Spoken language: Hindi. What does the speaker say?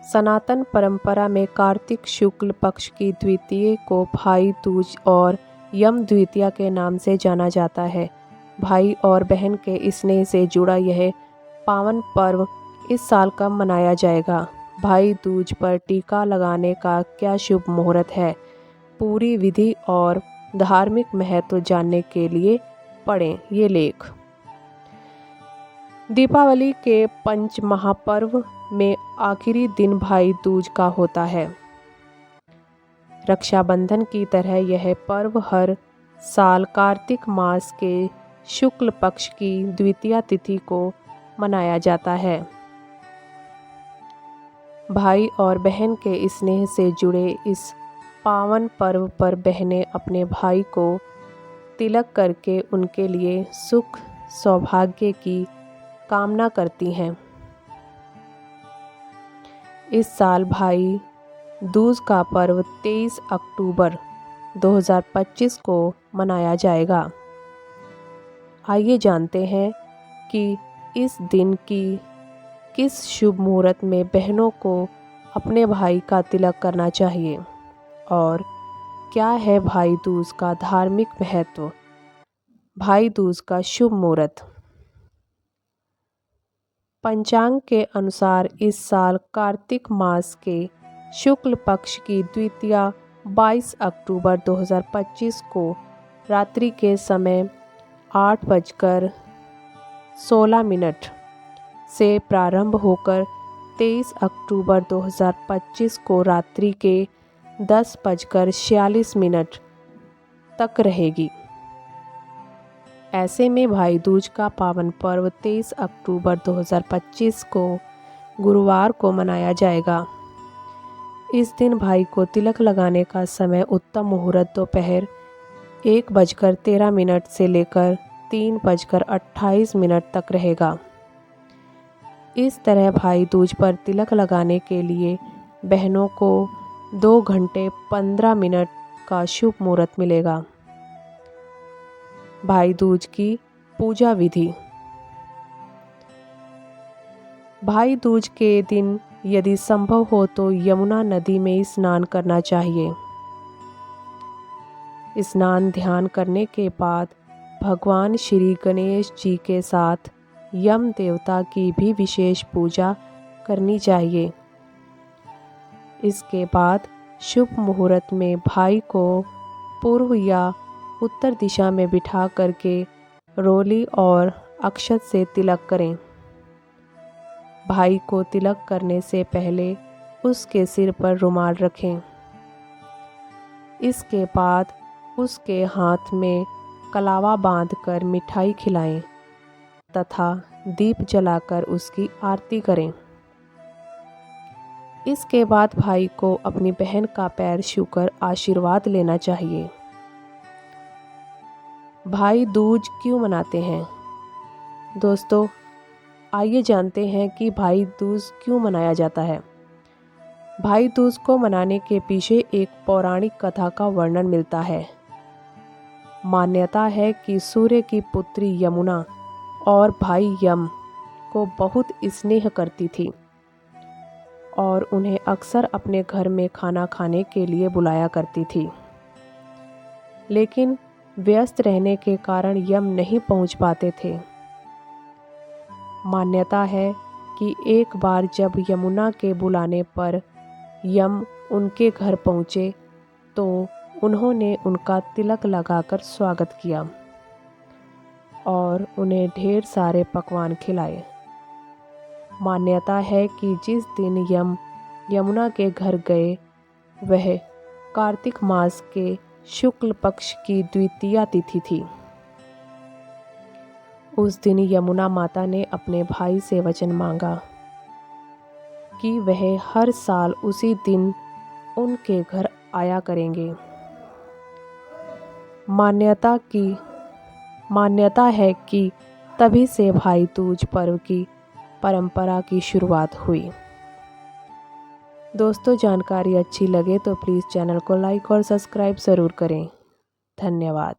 सनातन परंपरा में कार्तिक शुक्ल पक्ष की द्वितीया को भाई दूज और यम द्वितीया के नाम से जाना जाता है। भाई और बहन के स्नेह से जुड़ा यह पावन पर्व इस साल कब मनाया जाएगा? भाई दूज पर टीका लगाने का क्या शुभ मुहूर्त है? पूरी विधि और धार्मिक महत्व जानने के लिए पढ़ें ये लेख। दीपावली के पंच महापर्व में आखिरी दिन भाई दूज का होता है। रक्षाबंधन की तरह यह पर्व हर साल कार्तिक मास के शुक्ल पक्ष की द्वितीया तिथि को मनाया जाता है। भाई और बहन के स्नेह से जुड़े इस पावन पर्व पर बहनें अपने भाई को तिलक करके उनके लिए सुख सौभाग्य की कामना करती हैं। इस साल भाई दूज का पर्व 23 अक्टूबर 2025 को मनाया जाएगा। आइए जानते हैं कि इस दिन की किस शुभ मुहूर्त में बहनों को अपने भाई का तिलक करना चाहिए और क्या है भाई दूज का धार्मिक महत्व। भाई दूज का शुभ मुहूर्त। पंचांग के अनुसार इस साल कार्तिक मास के शुक्ल पक्ष की द्वितीया 22 अक्टूबर 2025 को रात्रि के समय 8:16 से प्रारंभ होकर 23 अक्टूबर 2025 को रात्रि के 10:46 तक रहेगी। ऐसे में भाई दूज का पावन पर्व 23 अक्टूबर 2025 को गुरुवार को मनाया जाएगा। इस दिन भाई को तिलक लगाने का समय उत्तम मुहूर्त दोपहर 1:13 से लेकर 3:28 तक रहेगा। इस तरह भाई दूज पर तिलक लगाने के लिए बहनों को 2 घंटे 15 मिनट का शुभ मुहूर्त मिलेगा। भाई दूज की पूजा विधि। भाई दूज के दिन यदि संभव हो तो यमुना नदी में स्नान करना चाहिए। स्नान ध्यान करने के बाद भगवान श्री गणेश जी के साथ यम देवता की भी विशेष पूजा करनी चाहिए। इसके बाद शुभ मुहूर्त में भाई को पूर्व या उत्तर दिशा में बिठा करके रोली और अक्षत से तिलक करें। भाई को तिलक करने से पहले उसके सिर पर रुमाल रखें। इसके बाद उसके हाथ में कलावा बांधकर मिठाई खिलाएं तथा दीप जलाकर उसकी आरती करें। इसके बाद भाई को अपनी बहन का पैर छूकर आशीर्वाद लेना चाहिए। भाई दूज क्यों मनाते हैं? दोस्तों, आइए जानते हैं कि भाई दूज क्यों मनाया जाता है। भाई दूज को मनाने के पीछे एक पौराणिक कथा का वर्णन मिलता है। मान्यता है कि सूर्य की पुत्री यमुना और भाई यम को बहुत स्नेह करती थी और उन्हें अक्सर अपने घर में खाना खाने के लिए बुलाया करती थी, लेकिन व्यस्त रहने के कारण यम नहीं पहुंच पाते थे। मान्यता है कि एक बार जब यमुना के बुलाने पर यम उनके घर पहुंचे तो उन्होंने उनका तिलक लगाकर स्वागत किया और उन्हें ढेर सारे पकवान खिलाए। मान्यता है कि जिस दिन यम यमुना के घर गए वह कार्तिक मास के शुक्ल पक्ष की द्वितीया तिथि थी। उस दिन यमुना माता ने अपने भाई से वचन मांगा कि वह हर साल उसी दिन उनके घर आया करेंगे। मान्यता है कि तभी से भाई दूज पर्व की परंपरा की शुरुआत हुई। दोस्तों, जानकारी अच्छी लगे तो प्लीज़ चैनल को लाइक और सब्सक्राइब ज़रूर करें। धन्यवाद।